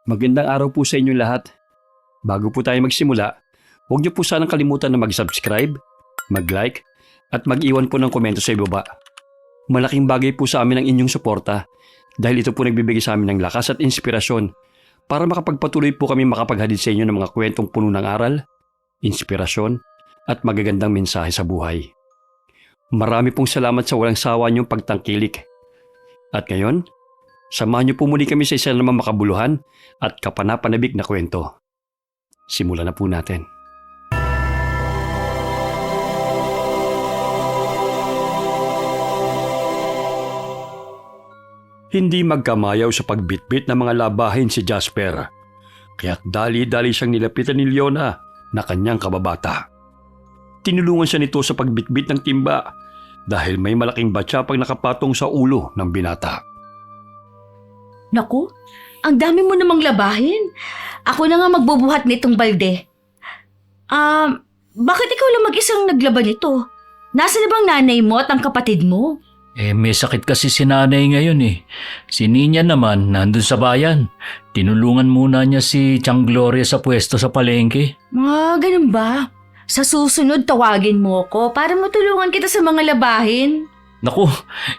Magandang araw po sa inyo lahat. Bago po tayo magsimula, huwag niyo po sanang kalimutan na mag-subscribe, mag-like, at mag-iwan po ng komento sa ibaba. Malaking bagay po sa amin ang inyong suporta dahil ito po nagbibigay sa amin ng lakas at inspirasyon para makapagpatuloy po kami makapaghatid sa inyo ng mga kwentong puno ng aral, inspirasyon, at magagandang mensahe sa buhay. Marami pong salamat sa walang sawa niyong pagtangkilik. At ngayon, samahan niyo po muli kami sa isa namang makabuluhan at kapanapanabik na kwento. Simulan na po natin. Hindi magkamayaw sa pagbitbit ng mga labahin si Jasper, kaya't dali-dali siyang nilapitan ni Leona na kanyang kababata. Tinulungan siya nito sa pagbitbit ng timba dahil may malaking batsyapang nakapatong sa ulo ng binata. Naku, ang dami mo namang labahin. Ako na nga magbubuhat nitong balde. Bakit ikaw lang mag-isang naglaban nito? Nasaan na bang nanay mo at ang kapatid mo? May sakit kasi si nanay ngayon eh. Si Ninya naman nandun sa bayan. Tinulungan muna niya si Tiang Gloria sa pwesto sa palengke. Ganun ba? Sa susunod tawagin mo ko para matulungan kita sa mga labahin. Naku,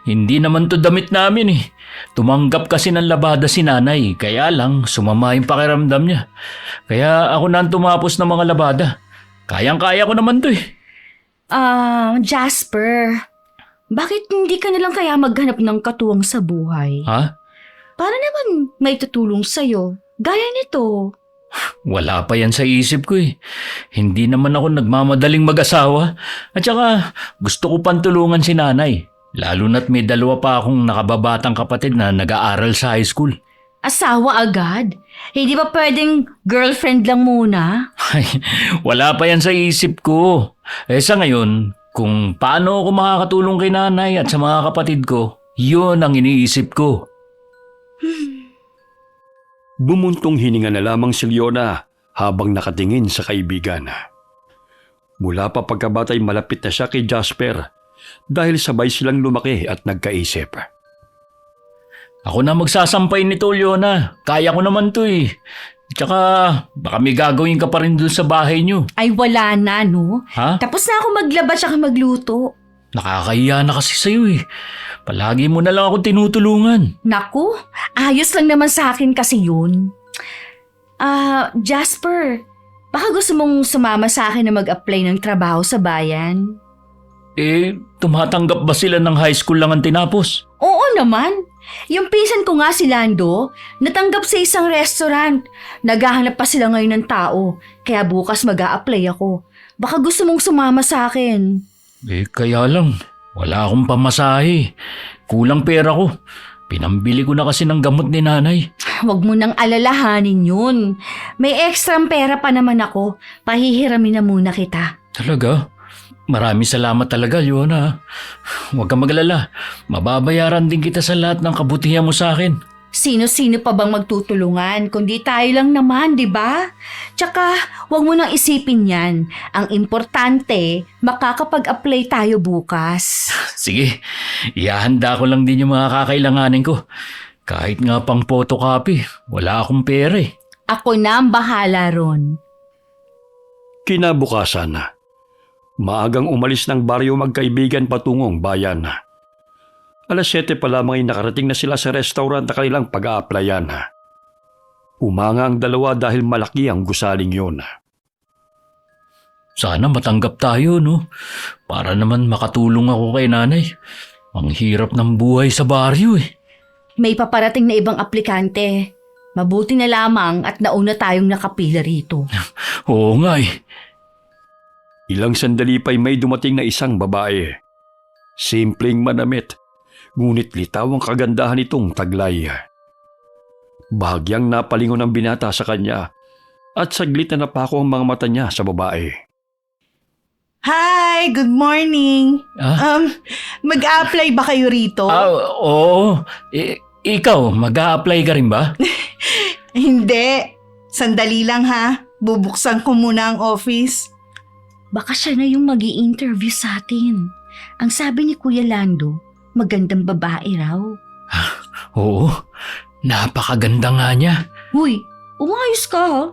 hindi naman to damit namin eh. Tumanggap kasi ng labada si nanay, kaya lang sumama yung pakiramdam niya. Kaya ako na ang tumapos ng mga labada. Kayang-kaya ko naman to eh. Jasper, bakit hindi ka nalang kaya maghanap ng katuwang sa buhay? Ha? Para naman may tutulong sa'yo. Gaya nito. Wala pa yan sa isip ko eh. Hindi naman ako nagmamadaling mag-asawa. At saka gusto ko pang tulungan si nanay. Lalo na't may dalawa pa akong nakababatang kapatid na nag-aaral sa high school. Asawa agad? Hindi ba pwedeng girlfriend lang muna? Ay, wala pa yan sa isip ko. Sa ngayon, kung paano ako makakatulong kay nanay at sa mga kapatid ko, yun ang iniisip ko. Bumuntong hininga na lamang si Leona habang nakatingin sa kaibigan. Mula pa pagkabatay malapit na siya kay Jasper dahil sabay silang lumaki at nagkaisip. Ako na magsasampay nito, Leona. Kaya ko naman to eh. Tsaka baka may gagawin ka pa rin dun sa bahay niyo. Ay wala na, no? Ha? Tapos na ako maglaba tsaka magluto. Nakakahiya na kasi sa'yo eh. Palagi mo na lang ako tinutulungan. Naku, ayos lang naman sa akin kasi yun. Jasper, baka gusto mong sumama sa akin na mag-apply ng trabaho sa bayan? Tumatanggap ba sila ng high school lang ang tinapos? Oo naman. Yung pinsan ko nga si Lando, natanggap sa isang restaurant. Naghahanap pa sila ngayon ng tao, kaya bukas mag-a-apply ako. Baka gusto mong sumama sa akin. Kaya lang, wala akong pamasahe. Kulang pera ko. Pinambili ko na kasi ng gamot ni nanay. Huwag mo nang alalahanin yun. May extra pera pa naman ako. Pahihiramin na muna kita. Talaga? Maraming salamat talaga, Leona. Huwag kang magalala. Mababayaran din kita sa lahat ng kabutihan mo sa akin. Sino-sino pa bang magtutulungan? Kundi tayo lang naman, di ba? Tsaka, huwag mo nang isipin yan. Ang importante, makakapag-apply tayo bukas. Sige, ihahanda ko lang din yung mga kakailanganin ko. Kahit nga pang photocopy, wala akong pera eh. Ako na ang bahala ron. Kinabukasan, maagang umalis ng baryo magkaibigan patungong bayan. Alas 7 pa lamang ay nakarating na sila sa restaurant na kanilang pag-a-applyan. Umanga ang dalawa dahil malaki ang gusaling yun. Sana matanggap tayo, no? Para naman makatulong ako kay nanay. Ang hirap ng buhay sa baryo eh. May paparating na ibang aplikante. Mabuti na lamang at nauna tayong nakapila rito. Oo nga eh. Ilang sandali pa'y may dumating na isang babae. Simpleng manamit, ngunit litaw ang kagandahan nitong taglay. Bahagyang napalingon ang binata sa kanya at saglit na napako ang mga mata niya sa babae. Hi! Good morning! Ah? Mag-a-apply ba kayo rito? Oo. Ikaw, mag-a-apply ka rin ba? Hindi. Sandali lang ha. Bubuksan ko muna ang office. Baka siya na yung mag-i-interview sa atin. Ang sabi ni Kuya Lando, magandang babae raw. Oo, napakaganda nga niya. Huy, Umayos ka ha.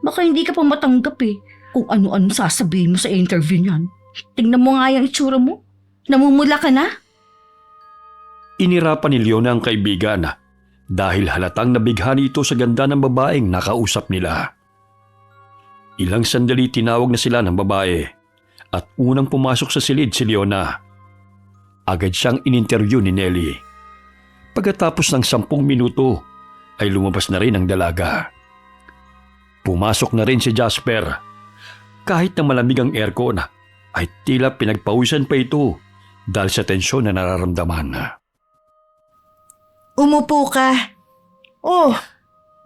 Baka hindi ka pa matanggap eh. Kung ano-anong sasabihin mo sa interview niyan. Tingnan mo nga yung itsura mo. Namumula ka na. Inirapan ni Leona ang kaibigan dahil halatang nabighani ito sa ganda ng babaeng nakausap nila. Ilang sandali tinawag na sila ng babae at unang pumasok sa silid si Leona. Agad siyang ininterview ni Nelly. Pagkatapos ng 10 minuto ay lumabas na rin ang dalaga. Pumasok na rin si Jasper. Kahit na malamig ang aircon ay tila pinagpawisan pa ito dahil sa tensyon na nararamdaman. Umupo ka. Oh,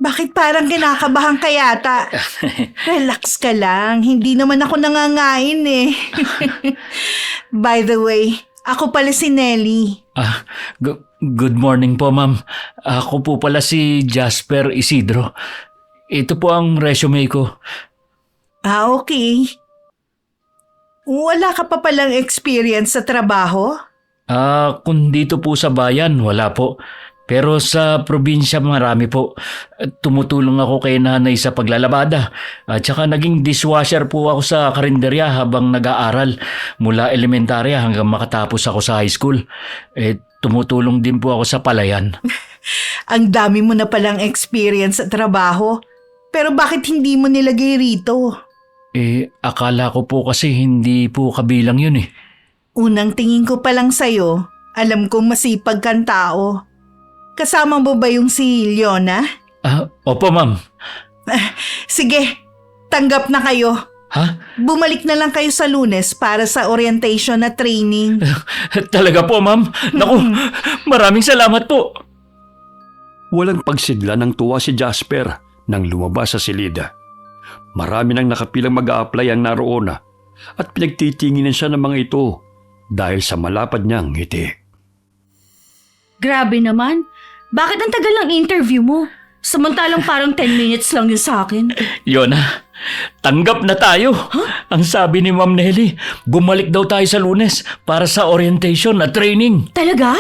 bakit parang kinakabahan ka yata? Relax ka lang. Hindi naman ako nangangain eh. By the way, ako pala si Nelly. Good morning po, ma'am. Ako po pala si Jasper Isidro. Ito po ang resume ko. Okay. Wala ka pa palang experience sa trabaho? Kung dito po sa bayan, wala po. Pero sa probinsya marami po. Tumutulong ako kay nanay sa paglalabada. At saka naging dishwasher po ako sa karinderya habang nag-aaral. Mula elementarya hanggang makatapos ako sa high school. Tumutulong din po ako sa palayan. Ang dami mo na palang experience sa trabaho. Pero bakit hindi mo nilagay rito? Akala ko po kasi hindi po kabilang yun eh. Unang tingin ko pa lang sa'yo, alam kong masipag kang tao. Kasama mo ba yung si Leona? Opo, ma'am. Sige, tanggap na kayo. Ha? Bumalik na lang kayo sa Lunes para sa orientation na training. Talaga po, ma'am. Naku, maraming salamat po. Walang pagsidla ng tuwa si Jasper nang lumabas sa silid. Marami nang nakapilang mag-a-apply ang naroon at pinagtitinginan siya ng mga ito dahil sa malapad niyang ngiti. Grabe naman. Bakit ang tagal ng interview mo? Samantalang parang 10 minutes lang yun sa akin. Yona, tanggap na tayo. Ang sabi ni Ma'am Nelly, bumalik daw tayo sa Lunes para sa orientation at training. Talaga?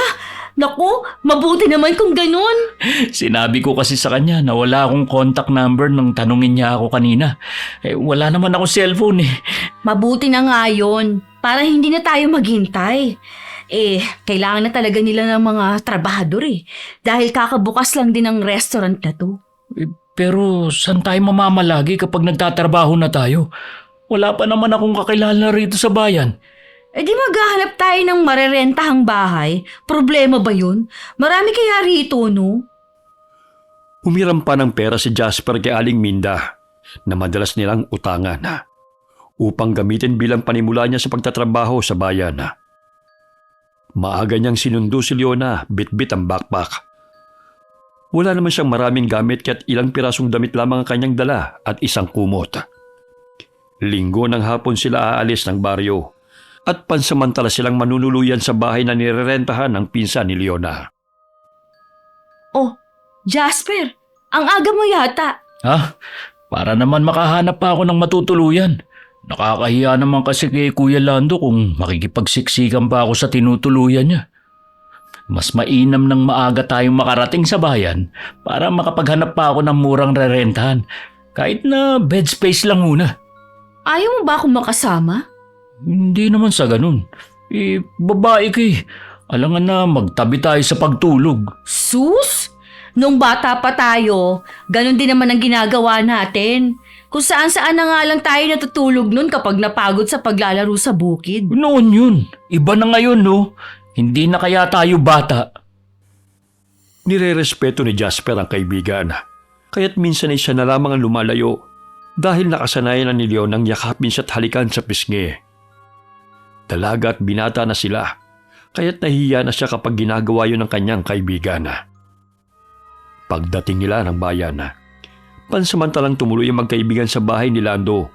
Naku, mabuti naman kung ganun. Sinabi ko kasi sa kanya na wala akong contact number nung tanungin niya ako kanina. Wala naman ako cellphone eh. Mabuti na nga yun. Para hindi na tayo maghintay. Kailangan na talaga nila ng mga trabahador eh. Dahil kakabukas lang din ang restaurant na to. Pero saan tayo mamamalagi kapag nagtatrabaho na tayo? Wala pa naman akong kakilala rito sa bayan. Di maghahanap tayo ng marerentahang bahay. Problema ba yun? Marami kaya rito, no? Humiram pa ng pera si Jasper kay Aling Minda na madalas nilang utangan upang gamitin bilang panimula niya sa pagtatrabaho sa bayan. Maaga niyang sinundo si Leona, bit-bit ang backpack. Wala naman siyang maraming gamit kaya't ilang pirasong damit lamang ang kanyang dala at isang kumot. Linggo ng hapon sila aalis ng baryo at pansamantala silang manunuluyan sa bahay na nirerentahan ng pinsan ni Leona. Oh, Jasper, ang aga mo yata. Para naman makahanap pa ako ng matutuluyan. Nakakahiya naman kasi kay Kuya Lando kung makikipagsiksikan pa ako sa tinutuluyan niya. Mas mainam nang maaga tayong makarating sa bayan para makapaghanap pa ako ng murang rerentahan. Kahit na bed space lang muna. Ayaw mo ba akong makasama? Hindi naman sa ganun. Babae ka eh. Alangan na magtabi tayo sa pagtulog. Sus! Nung bata pa tayo, ganun din naman ang ginagawa natin. Kung saan-saan na nga lang tayo natutulog nun kapag napagod sa paglalaro sa bukid. Noon yun. Iba na ngayon, no? Hindi na kaya tayo bata. Nirerespeto ni Jasper ang kaibigan, kaya't minsan ay siya na lamang ang lumalayo dahil nakasanayan na ni Leon ang yakapin siya't halikan sa pisngi. Dalaga at binata na sila, kaya't nahihiya na siya kapag ginagawa yun ng kanyang kaibigan. Pagdating nila ng bayan, pansamantalang tumuloy ang magkaibigan sa bahay ni Lando.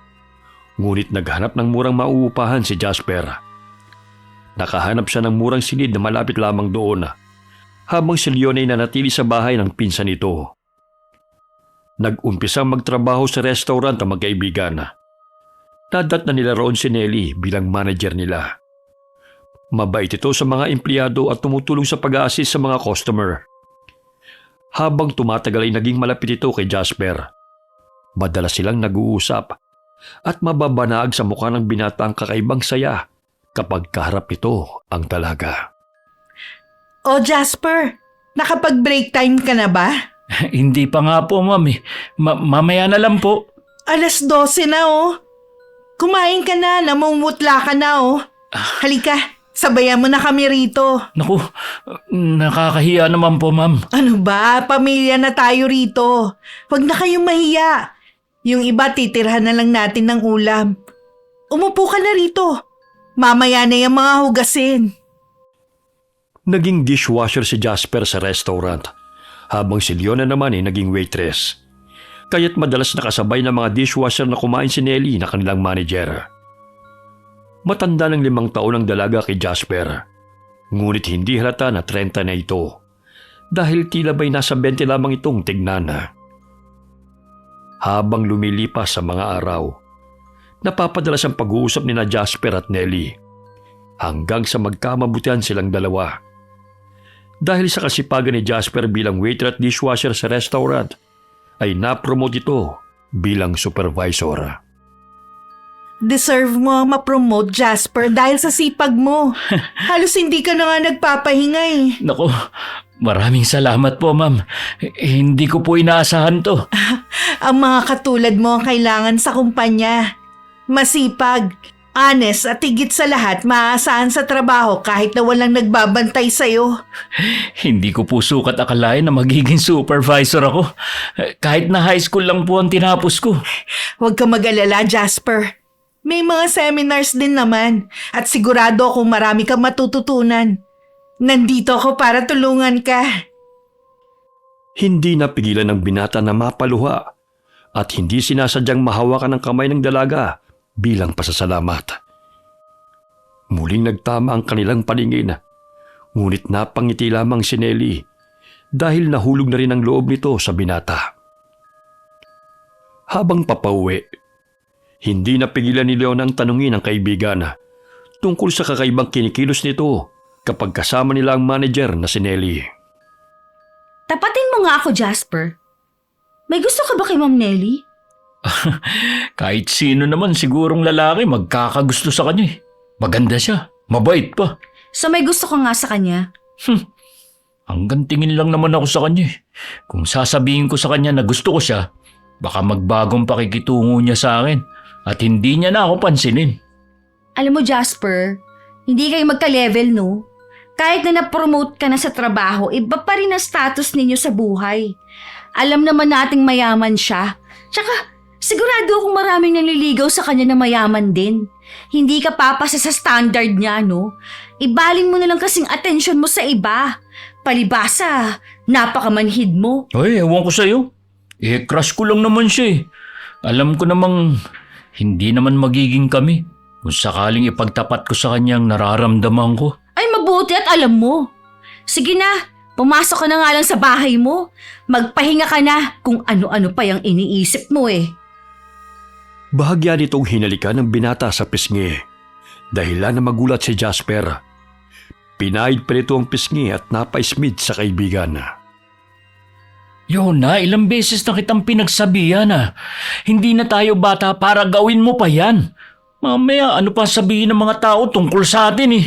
Ngunit naghanap ng murang mauupahan si Jasper. Nakahanap siya ng murang silid na malapit lamang doon, habang si Leon ay nanatili sa bahay ng pinsan nito. Nag-umpisang magtrabaho sa restaurant ang magkaibigan. Nadat na nila roon si Nelly bilang manager nila. Mabait ito sa mga empleyado at tumutulong sa pag-a-assist sa mga customer. Habang tumatagal ay naging malapit ito kay Jasper Madalas silang nag-uusap at mababanag sa mukha ng binata ang kakaibang saya kapag kaharap ito ang dalaga. O Jasper, nakapag-break time ka na ba? Hindi pa nga po, ma'am. Mamaya na lang po. 12:00 na oh. Kumain ka na, namumutla ka na oh. Halika, sabayan mo na kami rito. Naku, nakakahiya naman po, ma'am. Ano ba, pamilya na tayo rito. Huwag na kayong mahiya. Yung iba titirhan na lang natin ng ulam. Umupo ka na rito. Mamaya na yung mga hugasin. Naging dishwasher si Jasper sa restaurant, habang si Leona naman ay naging waitress. Kaya't madalas nakasabay ng mga dishwasher na kumain si Nelly na kanilang manager. Matanda ng 5 taon ang dalaga kay Jasper, ngunit hindi halata na 30 na ito dahil tila ba'y nasa 20 lamang itong tignan. Habang lumilipas sa mga araw, napapadalas ang pag-uusap ni na Jasper at Nelly hanggang sa magkamabutihan silang dalawa. Dahil sa kasipagan ni Jasper bilang waiter at dishwasher sa restaurant, ay napromote ito bilang supervisor. Deserve mo ang ma-promote, Jasper, dahil sa sipag mo. Halos hindi ka na nga nagpapahinga eh. Naku, maraming salamat po, ma'am. Hindi ko po inaasahan to. Ang mga katulad mo ang kailangan sa kumpanya. Masipag, honest at higit sa lahat maaasahan sa trabaho kahit na walang nagbabantay sa'yo. Hindi ko po sukat akalain na magiging supervisor ako. Kahit na high school lang po ang tinapos ko. Huwag ka mag-alala, Jasper. May mga seminars din naman at sigurado akong marami kang matututunan. Nandito ako para tulungan ka. Hindi napigilan ng binata na mapaluha at hindi sinasadyang mahawakan ng kamay ng dalaga bilang pasasalamat. Muling nagtama ang kanilang paningin, ngunit napangiti lamang si Nelly dahil nahulog na rin ang loob nito sa binata. Habang papauwi, hindi napigilan ni Leon ang tanungin ang kaibigan tungkol sa kakaibang kinikilos nito kapag kasama nila ang manager na si Nelly. Tapatin mo nga ako, Jasper. May gusto ka ba kay Ma'am Nelly? Kahit sino naman sigurong lalaki magkakagusto sa kanya eh. Maganda siya, mabait pa. So may gusto ka nga sa kanya? Hanggang tingin lang naman ako sa kanya eh. Kung sasabihin ko sa kanya na gusto ko siya, baka magbagong pakikitungo niya sa akin at hindi niya na ako pansinin. Alam mo, Jasper, hindi kayo magka-level, no? Kahit na na-promote ka na sa trabaho, iba pa rin ang status ninyo sa buhay. Alam naman nating mayaman siya. Tsaka, sigurado akong maraming naliligaw sa kanya na mayaman din. Hindi ka papasa sa standard niya, no? Ibaling mo na lang kasing atensyon mo sa iba. Palibasa, napakamanhid mo. Ay, ewan ko sa'yo. Crush ko lang naman siya eh. Alam ko namang hindi naman magiging kami kung sakaling ipagtapat ko sa kanyang nararamdaman ko. Ay, mabuti at alam mo. Sige na, pumasok ka na nga lang sa bahay mo. Magpahinga ka na kung ano-ano pa yung iniisip mo eh. Bahagya nitong hinalikan ng binata sa pisngi. Dahilan na magulat si Jasper. Pinahid pa nito ang pisngi at napaismid sa kaibigan. Yona, ilang beses na kitang pinagsabihan na. Hindi na tayo bata para gawin mo pa yan. Mamaya ano pa sabihin ng mga tao tungkol sa atin eh.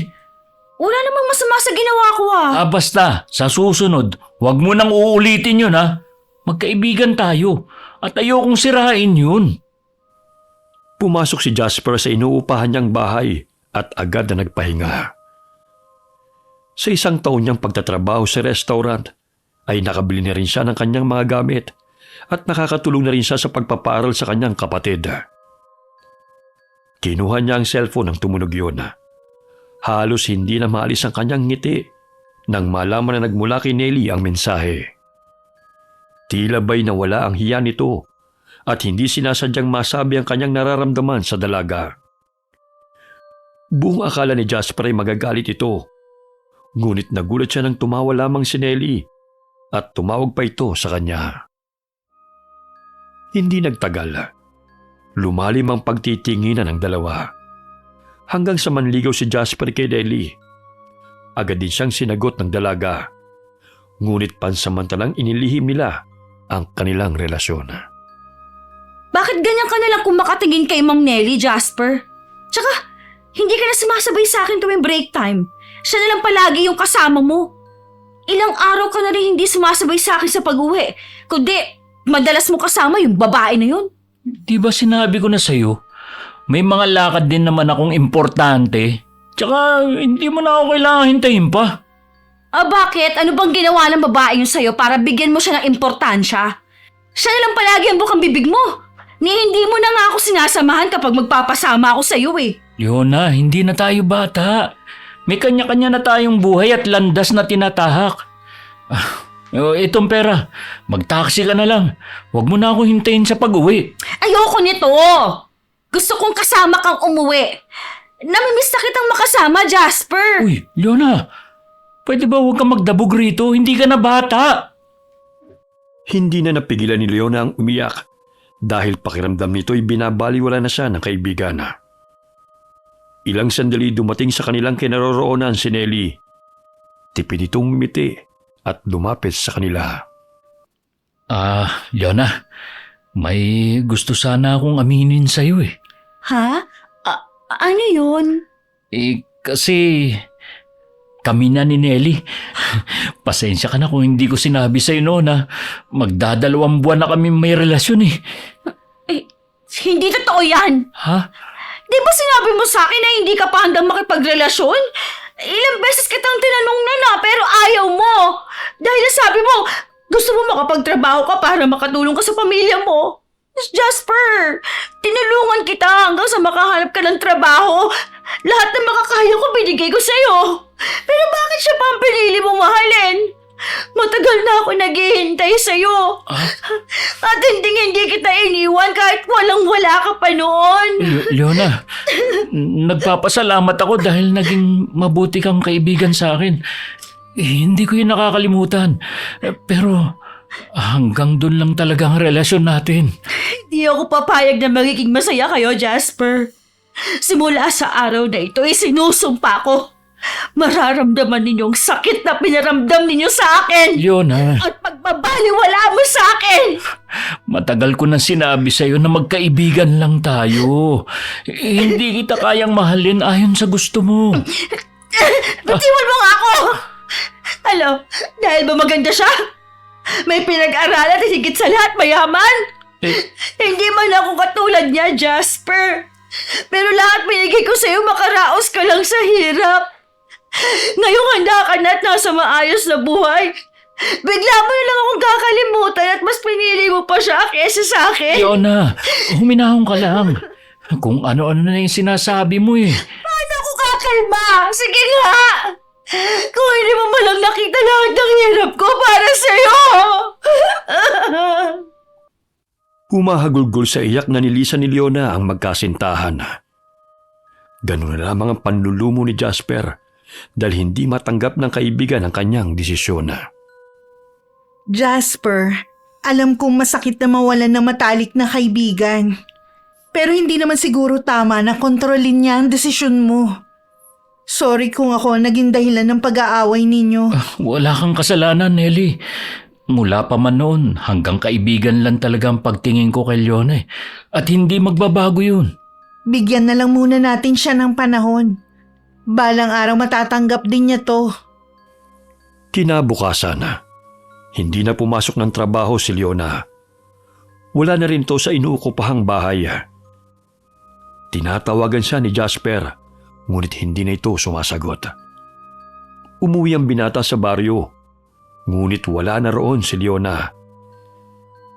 Wala namang masama sa ginawa ko ah. Basta, sa susunod, huwag mo nang uulitin yun ha. Magkaibigan tayo at ayokong sirain yun. Pumasok si Jasper sa inuupahan niyang bahay at agad na nagpahinga. Sa 1 taon niyang pagtatrabaho sa restaurant, ay nakabili na rin siya ng kanyang mga gamit at nakakatulong na rin siya sa pagpapaaral sa kanyang kapatid. Kinuha niya ang cellphone nang tumunog yun. Halos hindi na maalis ang kanyang ngiti nang malaman na nagmula kay Nelly ang mensahe. Tila ba'y nawala ang hiya nito at hindi sinasadyang masabi ang kanyang nararamdaman sa dalaga. Buong akala ni Jasper ay magagalit ito, ngunit nagulat siya nang tumawa lamang si Nelly at tumawag pa ito sa kanya. Hindi nagtagal. Lumalim ang pagtitinginan ng dalawa. Hanggang sa manligaw si Jasper kay Nelly. Agad din siyang sinagot ng dalaga. Ngunit pansamantalang inilihim nila ang kanilang relasyon. Bakit ganyan ka na lang kung makatingin kay Mang Nelly, Jasper? Tsaka, hindi ka na sumasabay sa akin tuwing break time. Siya na lang palagi yung kasama mo. Ilang araw ka na rin hindi sumasabay sa akin sa pag-uwi. Kundi, madalas mo kasama yung babae na yun. Di ba sinabi ko na sa'yo? May mga lakad din naman akong importante. Tsaka hindi mo na ako kailangan hintayin pa. Bakit? Ano bang ginawa ng babae yun sa'yo para bigyan mo siya ng importansya? Siya na lang palagi ang bukang bibig mo. Hindi mo na nga ako sinasamahan kapag magpapasama ako sa'yo eh. Leona, hindi na tayo bata. May kanya-kanya na tayong buhay at landas na tinatahak. Itong pera, mag-taxi ka na lang. Huwag mo na ako hintayin sa pag-uwi. Ayoko nito! Gusto kong kasama kang umuwi. Namimiss na kitang makasama, Jasper. Uy, Leona, pwede ba huwag kang magdabog rito? Hindi ka na bata. Hindi na napigilan ni Leona ang umiyak dahil pakiramdam nito'y binabaliwala na siya ng kaibigan. Ilang sandali dumating sa kanilang kinaroroonan si Nelly. Tipid itong mimiti at lumapit sa kanila. Leona, may gusto sana akong aminin sa'yo eh. Ha? Ano yun? Kasi kami na ni Nelly. Pasensya ka na kung hindi ko sinabi sa'yo noon na magdadalawang buwan na kami may relasyon eh. Hindi totoo yan. Ha? Di ba sinabi mo sa akin na hindi ka pa handang makipagrelasyon? Ilang beses kitang tinanong na pero ayaw mo. Dahil sabi mo, gusto mo makapagtrabaho ka para makatulong ka sa pamilya mo. Jasper, tinulungan kita hanggang sa makahanap ka ng trabaho. Lahat ng makakaya ko binigay ko sa'yo. Pero bakit siya pa ang pinili mong mahalin? Matagal na ako naghihintay sa'yo. At hindi kita iniwan kahit walang-wala ka pa noon. Leona, nagpapasalamat ako dahil naging mabuti kang kaibigan sa akin. Hindi ko yun nakakalimutan. Pero hanggang doon lang talaga ang relasyon natin. Hindi ako papayag na magiging masaya kayo, Jasper. Simula sa araw na ito, sinusumpa ko. Mararamdaman ninyong sakit na pinaramdam ninyo sa akin. Leona, At pagbabaliwala mo sa akin. matagal ko na sinabi sa'yo na magkaibigan lang tayo. Hindi kita kayang mahalin ayon sa gusto mo. Bitiwan mo nga ako. Dahil ba maganda siya? May pinag-aralan at higit sa lahat mayaman. Hindi man ako katulad niya, Jasper. Pero lahat binigay ko sa'yo, makaraos ka lang sa hirap. Ngayong handa ka na at nasa maayos na buhay. Bigla mo na lang akong kakalimutan at mas pinili mo pa siya kesa sa akin. Leona, huminahon ka lang. Kung ano-ano na yung sinasabi mo eh. Paano ako kakalma? Sige nga! Kung hindi mo malang nakita lahat ng hirap ko para sa'yo! Humahagulgol sa iyak na nilisan ni Leona ang magkasintahan. Ganun na lamang ang panlulumo ni Jasper dahil hindi matanggap ng kaibigan ang kanyang desisyon. Jasper, alam kong masakit na mawalan ng matalik na kaibigan. Pero hindi naman siguro tama na kontrolin niya ang desisyon mo. Sorry kung ako naging dahilan ng pag-aaway ninyo. Wala kang kasalanan, Nelly. Mula pa man noon, hanggang kaibigan lang talaga ang pagtingin ko kay Leona eh. At hindi magbabago yun. Bigyan na lang muna natin siya ng panahon. Balang araw matatanggap din niya to. Kinabukasan, hindi na pumasok ng trabaho si Leona. Wala na rin to sa inuukupahang bahay. Tinatawagan siya ni Jasper, ngunit hindi na ito sumasagot. Umuwi ang binata sa baryo, ngunit wala na roon si Leona.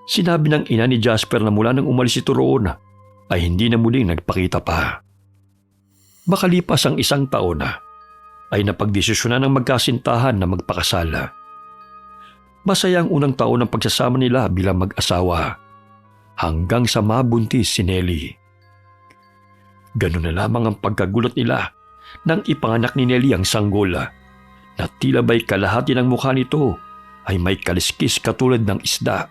Sinabi ng ina ni Jasper na mula nang umalis ito roon ay hindi na muling nagpakita pa. Makalipas ang 1 taon ay napagdesisyonan ng magkasintahan na magpakasal. Masaya ang unang taon ng pagsasama nila bilang mag-asawa hanggang sa mabuntis si Nelly. Ganun na lamang ang pagkagulat nila nang ipanganak ni Nelly ang sanggol na tila ba'y kalahati ng mukha nito ay may kaliskis katulad ng isda.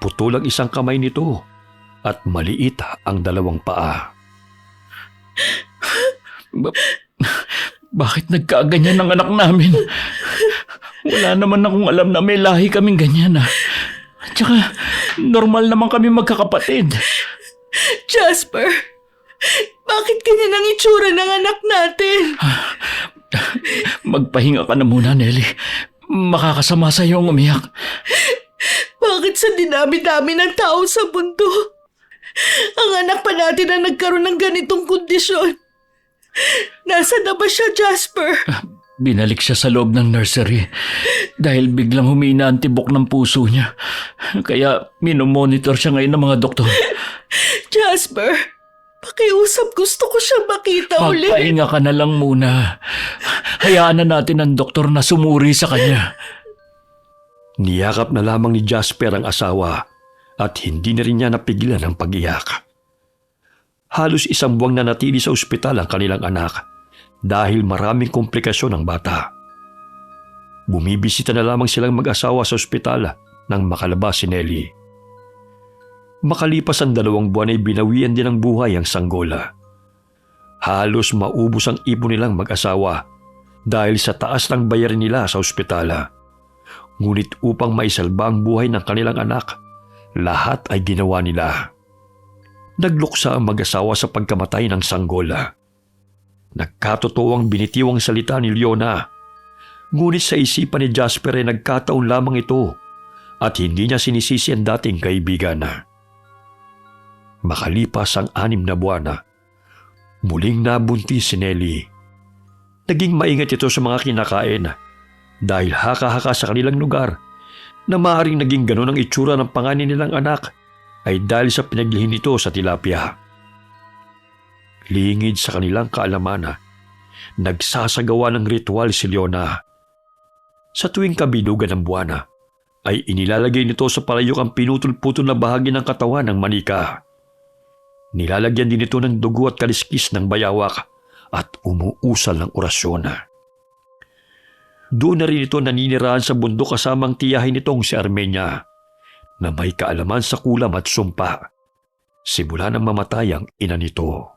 Putol ang isang kamay nito at maliit ang 2 paa. Bakit nagkaganyan ang anak namin? Wala naman akong alam na may lahi kaming ganyan ah. Tsaka, Normal naman kami magkakapatid. Jasper, bakit ganyan ang itsura ng anak natin? Magpahinga ka na muna, Nelly. Makakasama sa iyong umiyak. Bakit sa dinami-dami ng tao sa mundo, ang anak pa natin ang nagkaroon ng ganitong kondisyon? Nasaan na ba siya, Jasper? Binalik siya sa loob ng nursery dahil biglang humina ang tibok ng puso niya. Kaya minomonitor siya ngayon ng mga doktor. Jasper, pakiusap, gusto ko siya makita ulit. Magpahinga ka na lang muna. Hayaan na natin ang doktor na sumuri sa kanya. Niyakap na lamang ni Jasper ang asawa at hindi na rin niya napigilan ang pag-iyak. Halos isang buwang nanatili sa ospital ang kanilang anak dahil maraming komplikasyon ang bata. Bumibisita na lamang silang mag-asawa sa ospital nang makalabas si Nelly. Makalipas ang 2 buwan ay binawian din ng buhay ang sanggola. Halos maubos ang ipon nilang mag-asawa dahil sa taas ng bayarin nila sa ospital. Ngunit upang maisalba ang buhay ng kanilang anak, lahat ay ginawa nila. Nagluksa ang mag-asawa sa pagkamatay ng sanggola. Nagkatotoo ang binitiwang salita ni Leona. Ngunit sa isipan ni Jasper ay nagkataon lamang ito at hindi niya sinisisi ang dating kaibigan. Makalipas ang 6 na buwan, muling nabuntis si Nelly. Naging maingat ito sa mga kinakain dahil haka-haka sa kanilang lugar na maaaring naging ganon ang itsura ng panganay nilang anak ay dahil sa pinaglihin nito sa tilapia. Lingid sa kanilang kaalaman, nagsasagawa ng ritual si Leona. Sa tuwing kabilugan ng buwan, ay inilalagay nito sa palayok ang pinutol-putol na bahagi ng katawan ng manika. Nilalagyan din ito ng dugo at kaliskis ng bayawak at umuusal ng orasyon. Doon na rin ito naninirahan sa bundok kasamang tiyahin nitong si Armenia na may kaalaman sa kulam at sumpa. Simula nang mamatay ang ina nito.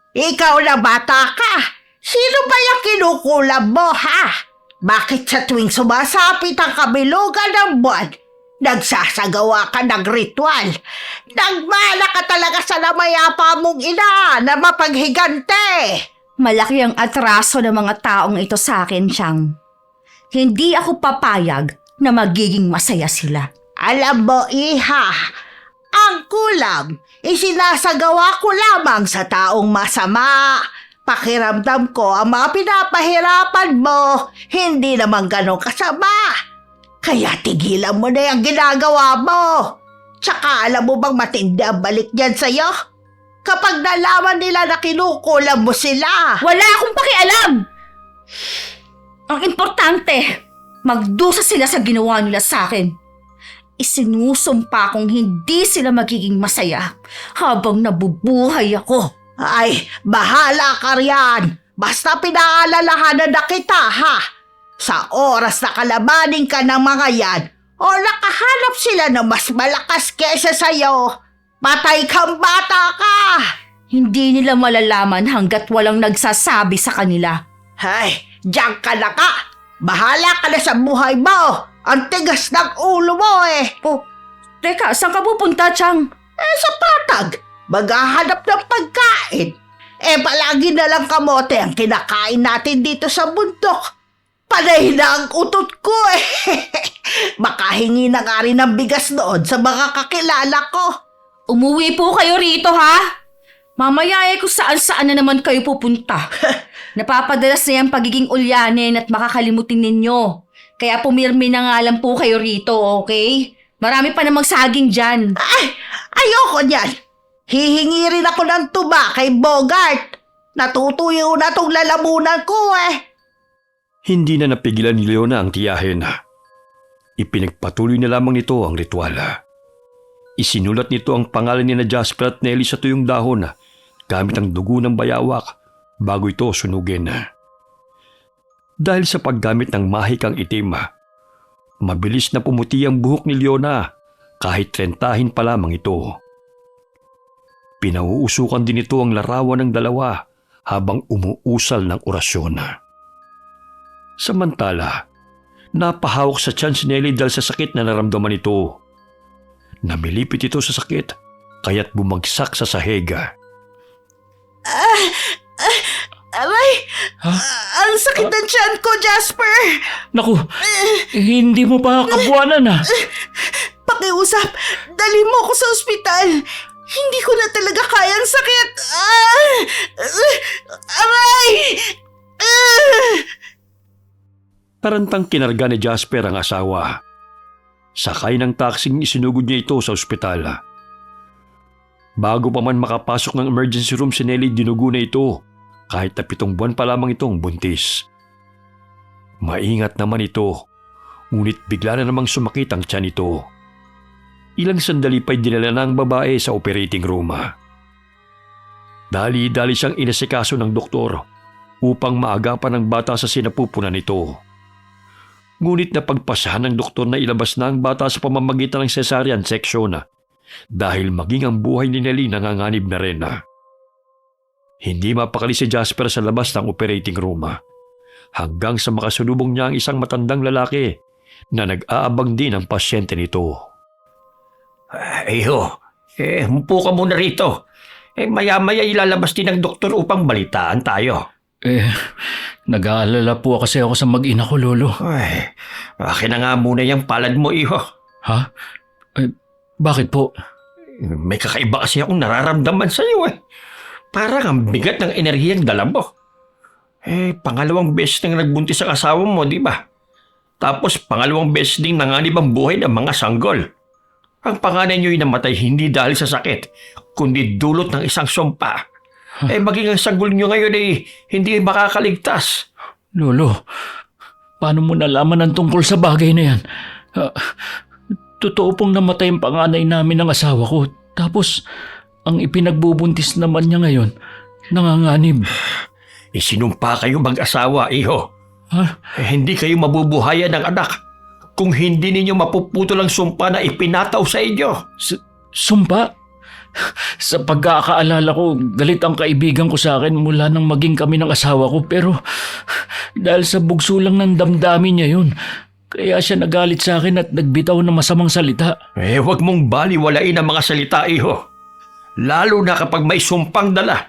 Ikaw na bata ka! Sino ba yung kinukulam mo, ha? Bakit sa tuwing sumasapit ang kabilugan ng buwan, nagsasagawa ka ng ritual? Nagmala ka talaga sa namayapa mong ina na mapaghigante! Malaki ang atraso ng mga taong ito sa akin, Chang. Hindi ako papayag na magiging masaya sila. Alam mo, iha, ang kulam, isinasagawa ko lamang sa taong masama. Pakiramdam ko ang mga pinapahirapan mo, hindi naman ganun kasama. Kaya tigilan mo na yung ginagawa mo. Tsaka alam mo bang matindi ang balik niyan sa'yo? Kapag nalaman nila na kinukulam mo sila. Wala akong pakialam! Ang importante, magdusa sila sa ginawa nila sa akin. Isinusumpa kong hindi sila magiging masaya habang nabubuhay ako. Ay, bahala ka riyan. Basta pinaalalahanan na kita, ha? Sa oras na kalabanin ka ng mga yan, o nakahanap sila na mas malakas kesa sa'yo, patay kang bata ka! Hindi nila malalaman hanggat walang nagsasabi sa kanila. Ay, diyan ka na ka! Bahala ka na sa buhay mo! Ang tigas ng ulo mo eh! Oh, teka, saan ka pupunta, Chang? Sa patag, maghahanap ng pagkain. Palagi na lang kamote ang kinakain natin dito sa bundok. Panay na ang utot ko eh. Makahingi na nga rin ng bigas noon sa mga kakilala ko. Umuwi po kayo rito, ha? Mamaya kung saan-saan na naman kayo pupunta. Napapadalas na yung pagiging ulyanin at makakalimutin ninyo. Kaya pumirmi na nga lang po kayo rito, okay? Marami pa namang saging dyan. Ay, ayoko niyan. Hihingi rin ako ng tuba kay Bogart. Natutuyo na tong lalamunan ko eh. Hindi na napigilan ni Leona ang tiyahin. Ipinagpatuloy na lamang nito ang ritual. Isinulat nito ang pangalan ni na Jasper at Nelly sa tuyong dahon gamit ang dugo ng bayawak bago ito sunugin. Dahil sa paggamit ng mahikang itim, mabilis na pumuti ang buhok ni Leona kahit 30 pa lamang ito. Pinauusukan din ito ang larawan ng dalawa habang umuusal ng orasyon. Samantala, napahawak sa tiyan si Nelly dahil sa sakit na naramdaman ito. Namilipit ito sa sakit, kaya't bumagsak sa sahega. Aray! Ha? Ang sakit ng tiyan ko, Jasper! Naku, hindi mo pa kabuanan ah. Pakiusap, dali mo ako sa ospital. Hindi ko na talaga kayang sakit. Aray! Tarantang kinarga ni Jasper ang asawa. Sakay ng taksing isinugod niya ito sa ospital. Bago pa man makapasok ng emergency room si Nelly, dinugo na ito kahit na 7 buwan pa lamang itong buntis. Maingat naman ito, ngunit bigla na namang sumakit ang tiyan nito. Ilang sandali pa'y dinala na ang babae sa operating room. Dali-dali siyang inasikaso ng doktor upang maagapan ang bata sa sinapupunan nito. Ngunit napagpasahan ng doktor na ilabas na ang bata sa pamamagitan ng cesarean section dahil maging ang buhay ni Nelly nanganganib na rin. Hindi mapakali si Jasper sa labas ng operating room hanggang sa makasulubong niya ang isang matandang lalaki na nag-aabang din ang pasyente nito. Iho, humpo ka muna rito. Maya-maya ilalabas din ng doktor upang balitaan tayo. Nag-aalala po kasi ako sa mag-ina ko, Lolo. Ay, akin na nga muna yung palad mo, iho. Ha? Bakit po? May kakaiba kasi akong nararamdaman sa iyo Parang ang bigat ng enerhiyang dala mo. Pangalawang beses nang nagbuntis ang asawa mo, di ba? Tapos pangalawang beses din nanganib ang buhay ng mga sanggol. Ang panganay niyo'y namatay hindi dahil sa sakit, kundi dulot ng isang sumpa. Maging ang sanggol niyo ngayon hindi makakaligtas. Lolo, paano mo nalaman ang tungkol sa bagay na yan? Totoo pong namatay ang panganay namin ng asawa ko. Tapos, ang ipinagbubuntis naman niya ngayon, nanganganib. Isinumpa kayo mag-asawa, iho. Ha? Hindi kayo mabubuhayan ng anak kung hindi ninyo mapuputol ang sumpa na ipinataw sa inyo. Sumpa? Sa pagkakaalala ko, galit ang kaibigan ko sa akin mula nang maging kami ng asawa ko. Pero dahil sa bugso lang ng damdamin niya yun, kaya siya nagalit sa akin at nagbitaw ng masamang salita. Huwag mong baliwalain ang mga salita, iho. Lalo na kapag may sumpang dala.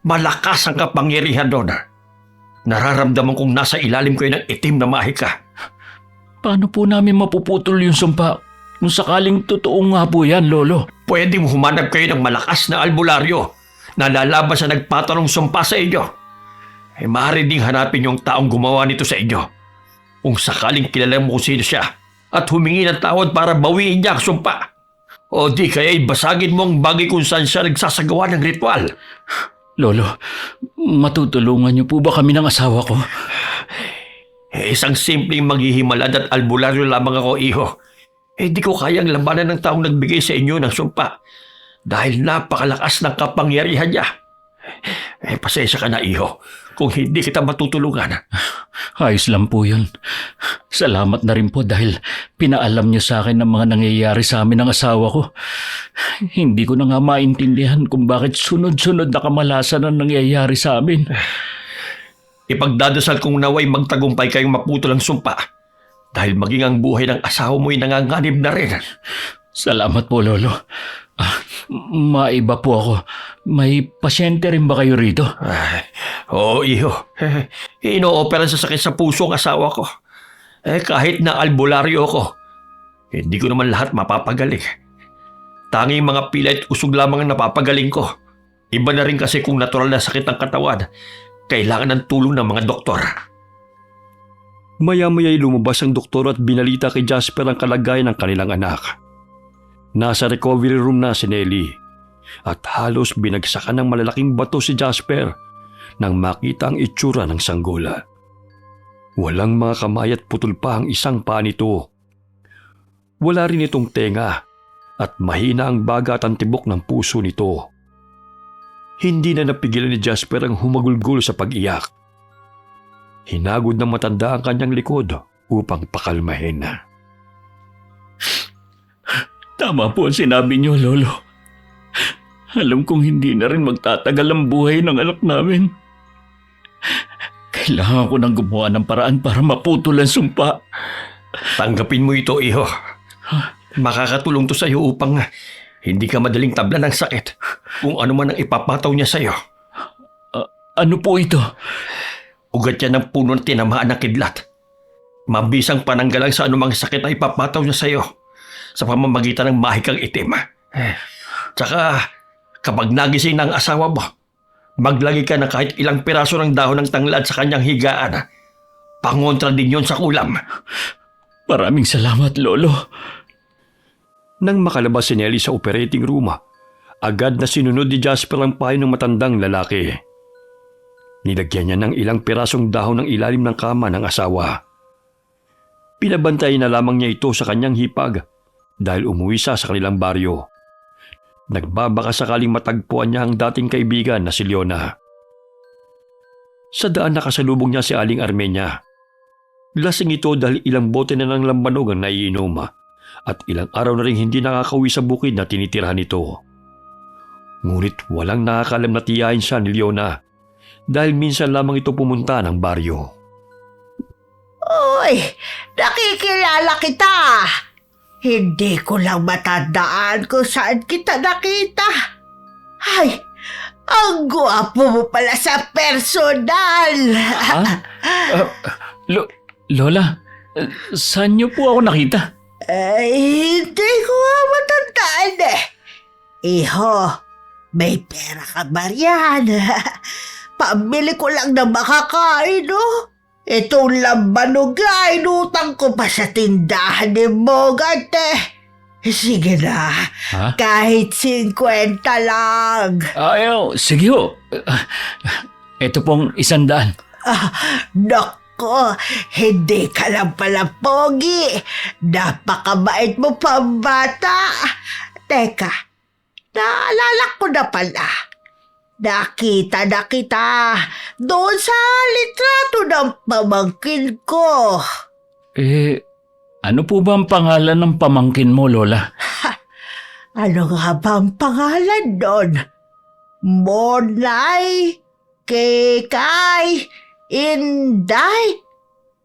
Malakas ang kapangyarihan doon. Nararamdaman kong nasa ilalim ko ng itim na mahika. Paano po namin mapuputol yung sumpa? Kung sakaling totoo nga po yan, Lolo. Pwede mo humanap kayo ng malakas na albularyo na lalaban sa nagpatanong sumpa sa inyo. Maaari ding hanapin yung taong gumawa nito sa inyo. Kung sakaling kilala mo kung sino siya at humingi ng tawad para bawiin niya ang sumpa. O di kaya'y basagin mo ang bagay kung saan siya nagsasagawa ng ritual. Lolo, matutulungan niyo po ba kami ng asawa ko? Isang simpleng maghihimalad at albularyo lamang ako, iho. Di ko kayang labanan ng taong nagbigay sa inyo ng sumpa dahil napakalakas ng kapangyarihan niya. Pasensya ka na, iho, kung hindi kita matutulungan. Ayos lang po yun. Salamat na rin po dahil pinaalam niyo sa akin ang mga nangyayari sa amin ng asawa ko. Hindi ko na nga maintindihan kung bakit sunod-sunod na kamalasan ang nangyayari sa amin. Ipagdadasal kong naway magtagumpay kayong maputol ang sumpa dahil maging ang buhay ng asawa mo'y nanganganib na rin. Salamat po, Lolo. Maiba po ako. May pasyente rin ba kayo rito? Oo, iho. Ino-opera sa sakit sa puso ang asawa ko. Kahit na albularyo ko, hindi ko naman lahat mapapagaling. Tanging mga pila at usog lamang ang napapagaling ko. Iba na rin kasi kung natural na sakit ng katawan, kailangan ng tulong ng mga doktor. Maya-maya'y lumabas ang doktor at binalita kay Jasper ang kalagayan ng kanilang anak. Nasa recovery room na si Nelly at halos binagsakan ng malalaking bato si Jasper nang makita ang itsura ng sanggol. Walang mga kamay at putol pa ang isang paa nito. Wala rin itong tenga at mahina ang baga at ang tibok ng puso nito. Hindi na napigilan ni Jasper ang humagulgol sa pag-iyak. Hinagod ng matanda ang kanyang likod upang pakalmahin. Tama po ang sinabi niyo, Lolo. Alam kong hindi na rin magtatagal ang buhay ng anak namin. Kailangan ko nang gumawa ng paraan para maputol ang sumpa. Tanggapin mo ito, iho. makakatulong to sa'yo upang hindi ka madaling tablan ng sakit kung ano man ang ipapataw niya sa'yo. Ano po ito? Ugat yan ng puno na tinamaan ng kidlat. Mabisang pananggalang sa anumang sakit na ipapataw niya sa'yo sa pamamagitan ng mahikang itim. Tsaka, kapag nagising ng asawa mo, maglagay ka ng kahit ilang piraso ng dahon ng tanglad sa kanyang higaan. Pangontra din yon sa kulam. Maraming salamat, Lolo. Nang makalabas si Nelly sa operating room, agad na sinunod ni Jasper ang payo ng matandang lalaki. Nilagyan niya ng ilang pirasong dahon ng ilalim ng kama ng asawa. Pinabantay na lamang niya ito sa kanyang hipag dahil umuwi siya sa kanilang baryo. Nagbabaka sakaling matagpuan niya ang dating kaibigan na si Leona. Sa daan nakasalubong niya si Aling Armenia. Lasing ito dahil ilang bote na ng lambanog ang naiinom at ilang araw na rin hindi nakakauwi sa bukid na tinitirahan nito. Ngunit walang nakakalam na tiyahin siya ni Leona dahil minsan lamang ito pumunta ng baryo. Uy, nakikilala kita. Hindi ko lang matandaan kung saan kita nakita. Ay, ang gwapo mo pala sa personal. Ha? Lola, saan niyo po ako nakita? Hindi ko nga matandaan eh. Iho, may pera ka ba riyan? Pambili ko lang na makakain, no? Itong lambanog nga, inutang ko pa sa tindahan ni Bogart eh. Sige na, Ha? kahit 50 lang. Sige ho. Ito pong 100. Nako, hindi ka lang pala pogi. Napakabait mo pambata. Teka, naalala ko na pala. Nakita na kita doon sa litrato ng pamangkin ko. Ano po ba ang pangalan ng pamangkin mo, Lola? Ano nga ba ang pangalan doon? Monay, Kekay, Inday?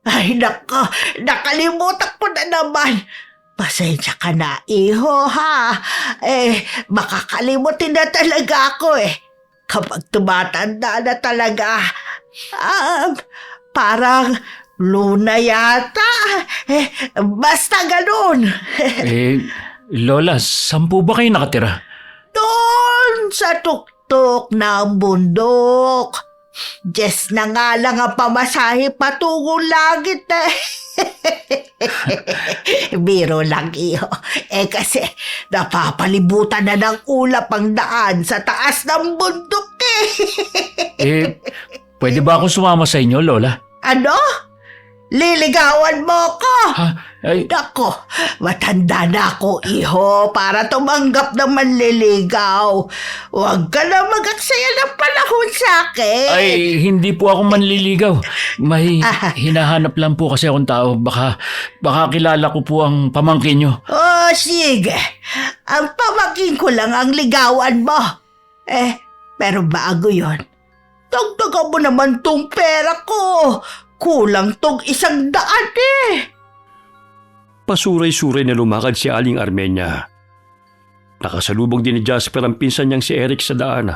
Ay nako, nakalimutan ko na naman. Pasensya ka na, iho ha. Makakalimutin na talaga ako eh. Kapag tumatanda na talaga, parang Luna yata. Basta ganun. Lola, saan po ba kayo nakatira? Doon sa tuktok ng bundok. Just na nga lang ang pamasahe patungong langit eh. Biro lang iyo. Kasi napapalibutan na ng ulap ang daan sa taas ng bundok eh. Pwede ba ako sumama sa inyo, Lola? Ano? Liligawan mo ko? Ha? Nako, matanda na ako, iho, para tumanggap ng manliligaw. Huwag ka na mag-aksaya ng panahon sa akin. Hindi po ako manliligaw. May hinahanap lang po kasi akong tao. Baka kilala ko po ang pamangkin nyo. Oh, sige. Ang pamangkin ko lang ang ligawan mo. Pero bago yon, dagdagan mo naman tong pera ko. Kulang tong 100 eh. Pasuray-suray na lumakad si Aling Armenia. Nakasalubong din ni Jasper ang pinsan niyang si Eric sa daan,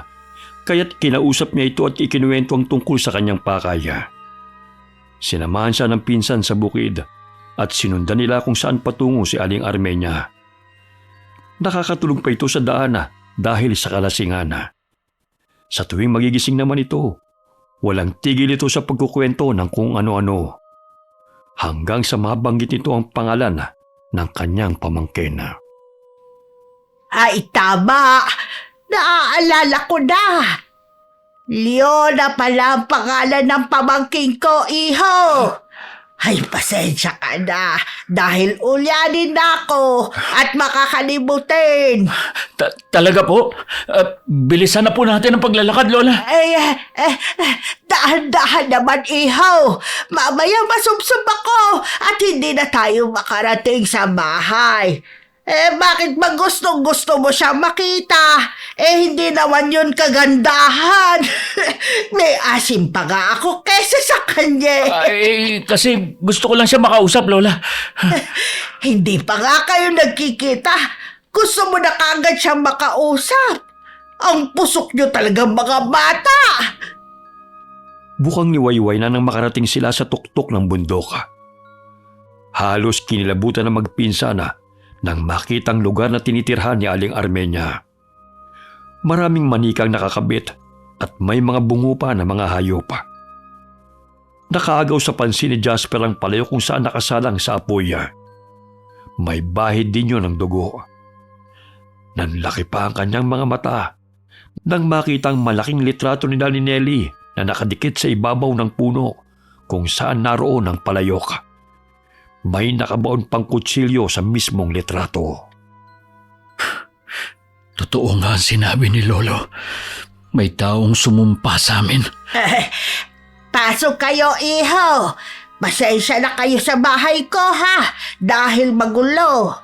kaya't kinausap niya ito at ikinuwento ang tungkol sa kanyang pakaya. Sinamahan siya ng pinsan sa bukid at sinundan nila kung saan patungo si Aling Armenia. Nakakatulog pa ito sa daan dahil sa kalasingan. Sa tuwing magigising naman ito, walang tigil ito sa pagkukwento ng kung ano-ano. Hanggang sa mabanggit nito ang pangalan ng kanyang pamangkin. Ay, tama! Naaalala ko na! Leona pala ang pangalan ng pamangkin ko, iho! Ay, pasensya ka na dahil ulyanin na ako at makakalimutin. Talaga po? Bilisan na po natin ang paglalakad, Lola. Dahan-dahan naman, iho. Mamaya masubsob ako at hindi na tayo makarating sa bahay. Bakit ba gusto mo siya makita? Hindi naman yun kagandahan. May asim pa nga ako kesa sa kanya. Kasi gusto ko lang siya makausap, Lola. Hindi pa nga kayo nagkikita. Gusto mo na kagad siyang makausap. Ang pusok nyo talagang mga bata. Bukang niwayway na nang makarating sila sa tuktok ng bundok. Halos kinilabutan ng magpinsana nang makitang lugar na tinitirhan ni Aling Armenia. Maraming manikang nakakabit at may mga bungo pa na mga hayop. Nakaagaw sa pansin ni Jasper ang palayo kung saan nakasalang sa apoy. May bahid din yun ng dugo. Nanlaki pa ang kanyang mga mata nang makitang malaking litrato ni Nelly na nakadikit sa ibabaw ng puno kung saan naroon ang palayok. May nakabaon pang kutsilyo sa mismong litrato. Totoo nga ang sinabi ni Lolo. May taong sumumpa sa amin. Pasok kayo, iho. Pasensya na kayo sa bahay ko, ha? Dahil magulo.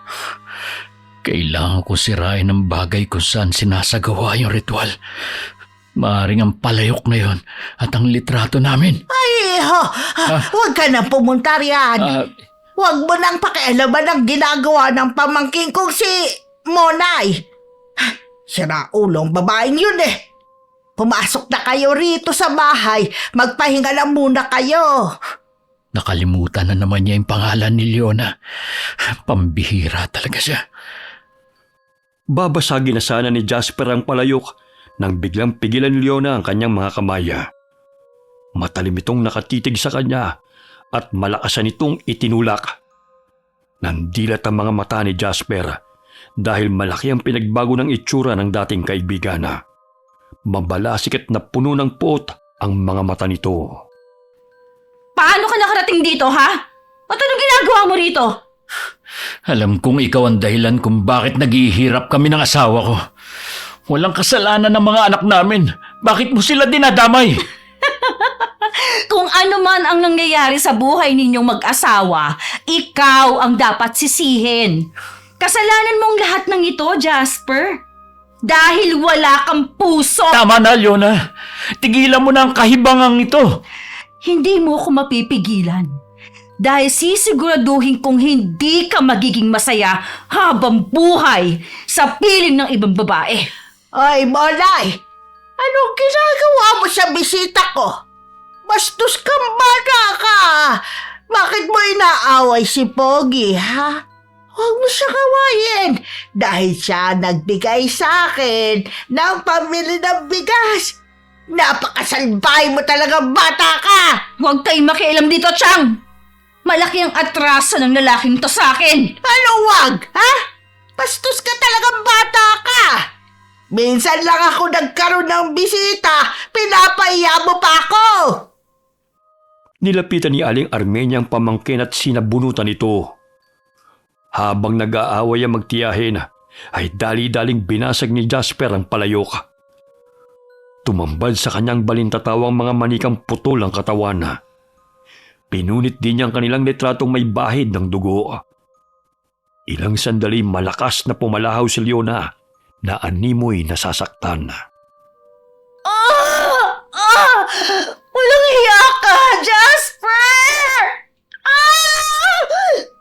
Kailangan ko sirain ang bagay kung saan sinasagawa yung ritual. Maaring ang palayok na yon at ang litrato namin. Ay, iho. Huwag ka nang pumunta riyan. Huwag mo nang pakialaman ang ginagawa ng pamangking kong si Monay. Siraulong babaeng yun eh. Pumasok na kayo rito sa bahay. Magpahinga lang muna kayo. Nakalimutan na naman niya yung pangalan ni Leona. Pambihira talaga siya. Babasagin na sana ni Jasper ang palayok nang biglang pigilan ni Leona ang kanyang mga kamaya. Matalim itong nakatitig sa kanya at malakasan itong itinulak. Nandilat ang mga mata ni Jasper dahil malaki ang pinagbago ng itsura ng dating kaibigan. Mabalasik at napuno ng puot ang mga mata nito. Paano ka nakarating dito, ha? At anong ginagawa mo rito? Alam kong ikaw ang dahilan kung bakit naghihirap kami ng asawa ko. Walang kasalanan ng mga anak namin. Bakit mo sila dinadamay? Kung ano man ang nangyayari sa buhay ninyong mag-asawa, ikaw ang dapat sisihin. Kasalanan mong lahat ng ito, Jasper. Dahil wala kang puso. Tama na, Leona. Tigilan mo na ang kahibangang ito. Hindi mo ko mapipigilan. Dahil sisiguraduhin kong hindi ka magiging masaya habang buhay sa piling ng ibang babae. Ay, Monay! Anong ginagawa mo sa bisita ko? Bastos kang bata ka! Bakit mo inaaway si Pogi, ha? Huwag mo siya kawain dahil siya nagbigay sa akin ng pamili ng bigas. Napakasalbahay mo talagang bata ka! Huwag tayong makialam dito, Chang! Malaki ang atraso ng lalaking to sa akin! Ano wag, ha? Bastos ka talagang bata ka! Minsan lang ako nagkaroon ng bisita, pinapahiya mo pa ako! Nilapitan ni Aling Armenia ang pamangkin at sinabunutan ito. Habang nag-aaway ang magtiyahin, ay dali-daling binasag ni Jasper ang palayok. Tumambad sa kanyang balintatawang mga manikang putol ang katawan. Pinunit din niya ang kanilang litratong may bahid ng dugo. Ilang sandali malakas na pumalahaw si Leona na animoy nasasaktan. Walang hiya ka, Jasper!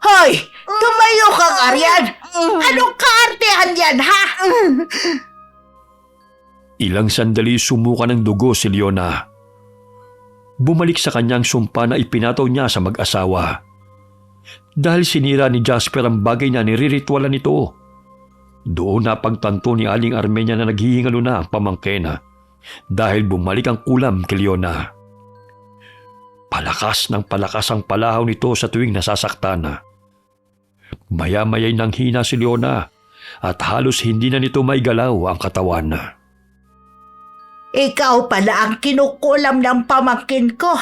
Hoy! Tumayo kang Aryan! Anong kaartehan yan, ha? Ilang sandali sumuka ng dugo si Leona. Bumalik sa kanyang sumpa na ipinataw niya sa mag-asawa. Dahil sinira ni Jasper ang bagay na niriritualan nito, doon napagtanto ni Aling Armenia na naghihingalo na ang pamangkin dahil bumalik ang kulam kay Leona. Palakas ng palakas ang palahaw nito sa tuwing nasasaktan. Maya-maya'y nanghina si Leona at halos hindi na nito maigalaw ang katawan. Ikaw pala ang kinukulam ng pamangkin ko.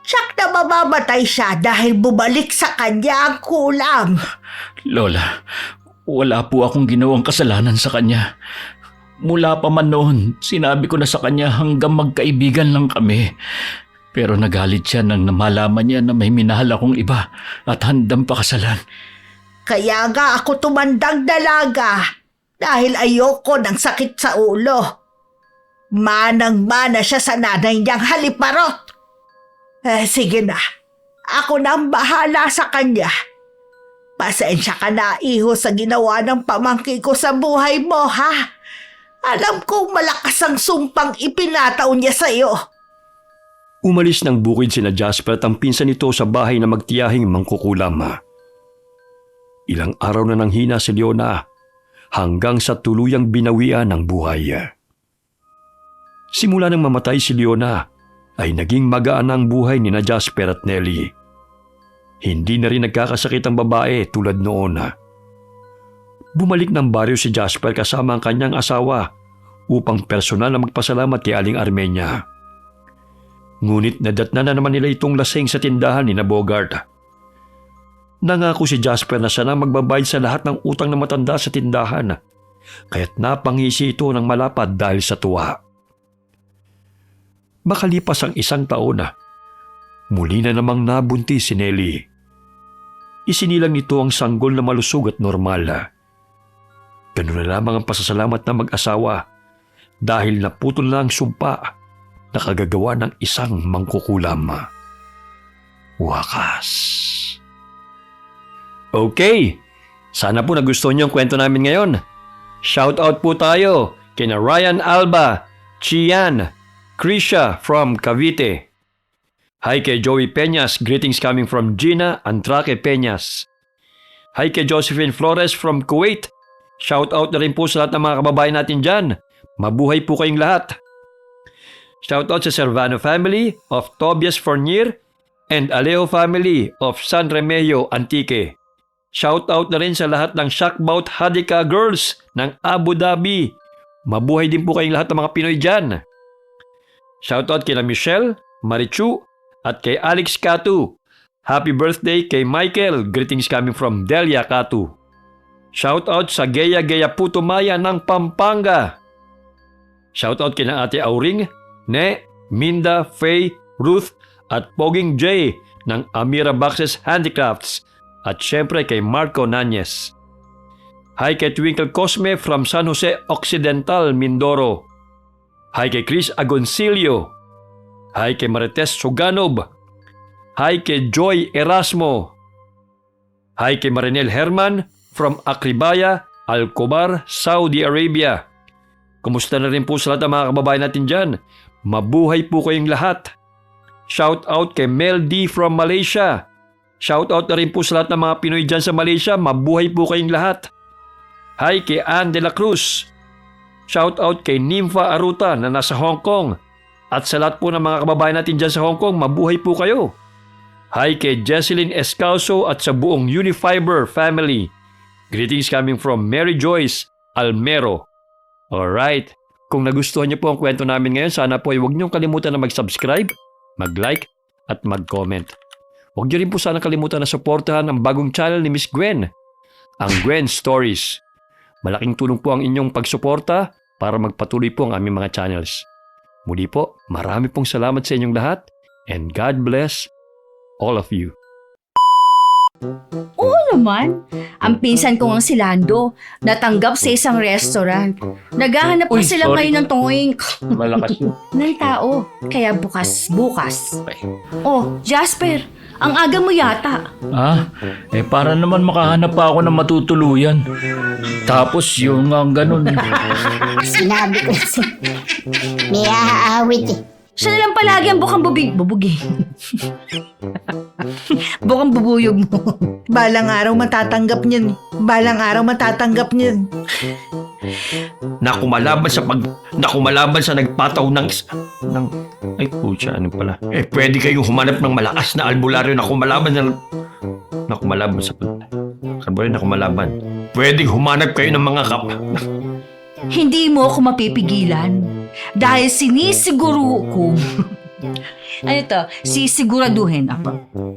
Tsak na mamamatay siya dahil bumalik sa kanya ang kulam. Lola, wala po akong ginawang kasalanan sa kanya. Mula pa man noon, sinabi ko na sa kanya hanggang magkaibigan lang kami. Pero nagalit siya nang namalaman niya na may minahal akong iba at handang pakasalan. Kaya nga ako tumandang dalaga dahil ayoko ng sakit sa ulo. Manang-mana siya sa nanay niyang haliparot. Sige na, ako na ang bahala sa kanya. Pasensya ka na, iho, sa ginawa ng pamangkin ko sa buhay mo, ha? Alam kong malakas ang sumpang ipinataon niya sa'yo. Umalis ng bukid sina Jasper at ang pinsan nito sa bahay na magtiyahing mangkukulam. Ilang araw na nang hina si Leona hanggang sa tuluyang binawian ng buhay. Simula nang mamatay si Leona ay naging magaan ang buhay ni na Jasper at Nelly. Hindi na rin nagkakasakit ang babae tulad noon. Bumalik ng baryo si Jasper kasama ang kanyang asawa upang personal na magpasalamat kay Aling Armenia. Ngunit nadatna na naman nila itong lasing sa tindahan ni na Bogart. Nangako si Jasper na siya na magbabayad sa lahat ng utang na matanda sa tindahan, kaya't napangisi ito ng malapad dahil sa tuwa. Makalipas ang 1 taon muli na namang nabuntis si Nelly. Isinilang nito ang sanggol na malusog at normal. Ganun na lamang ang pasasalamat ng mag-asawa dahil naputol na ang sumpa na kagagawa ng isang mangkukulam. Wakas. Okay, sana po nagustuhan niyo ang kwento namin ngayon. Shoutout po tayo kina Ryan Alba, Chian, Krisha from Cavite. Hi kay Joey Peñas, greetings coming from Gina Antraque Peñas. Hi kay Josephine Flores from Kuwait. Shoutout na rin po sa lahat ng mga kababayan natin dyan. Mabuhay po kayong lahat. Shoutout sa Servano family of Tobias Fournier and Alejo family of San Remeo Antique. Shoutout na rin sa lahat ng Shockbout Hadika Girls ng Abu Dhabi. Mabuhay din po kayong lahat ng mga Pinoy dyan. Shoutout kina Michelle, Marichu, at kay Alex Katu. Happy birthday kay Michael. Greetings coming from Delia Katu. Shoutout sa Gea Putumaya ng Pampanga. Shoutout kina Ate Auring, Ne, Minda, Faye, Ruth, at Poging J ng Amira Boxes Handicrafts. At syempre kay Marco Nanyes. Hi kay Twinkle Cosme from San Jose Occidental, Mindoro. Hi kay Chris Agoncillo. Hi kay Marites Suganob. Hi kay Joy Erasmo. Hi kay Marinel Herman from Akribaya, Alcobar, Saudi Arabia. Kumusta na rin po sa lahat ng mga kababayan natin dyan? Mabuhay po kayong lahat. Shout out kay Mel D from Malaysia. Shout out na rin po sa lahat ng mga Pinoy dyan sa Malaysia. Mabuhay po kayong lahat. Hi kay Ann de la Cruz. Shout out kay Nympha Aruta na nasa Hong Kong. At sa lahat po ng mga kababayan natin dyan sa Hong Kong, mabuhay po kayo. Hi kay Jesselyn Escalso at sa buong Unifiber family. Greetings coming from Mary Joyce Almero. Alright, kung nagustuhan niyo po ang kwento namin ngayon, sana po ay huwag niyong kalimutan na mag-subscribe, mag-like, at mag-comment. Huwag niyo rin po sana kalimutan na suportahan ang bagong channel ni Miss Gwen, ang Gwen Stories. Malaking tulong po ang inyong pagsuporta para magpatuloy po ang aming mga channels. Muli po, marami pong salamat sa inyong lahat and God bless all of you. Oo naman. Ang pinsan ko ang si Lando, natanggap sa isang restaurant. Naghahanap pa Uy, sila sorry. ngayon ng tuwing Malakas yun. ng tao. Kaya bukas. Oh, Jasper, ang aga mo yata. Para naman makahanap pa ako ng matutuluyan. Tapos yung ganun. Sinabi ko kasi, may aawit eh. Siya na lang palagi ang bukang bubugi. Bukang bubuyog mo. Balang araw matatanggap niyan. Nakumalaban sa nagpataw ng ay pucha, ano pala. Pwede kayong humanap ng malakas na albularyo na kumalaban sa Pwede humanap kayo ng mga Hindi mo ako mapipigilan. Dahil sinisiguro ko. Ano to? Sisiguraduhin ako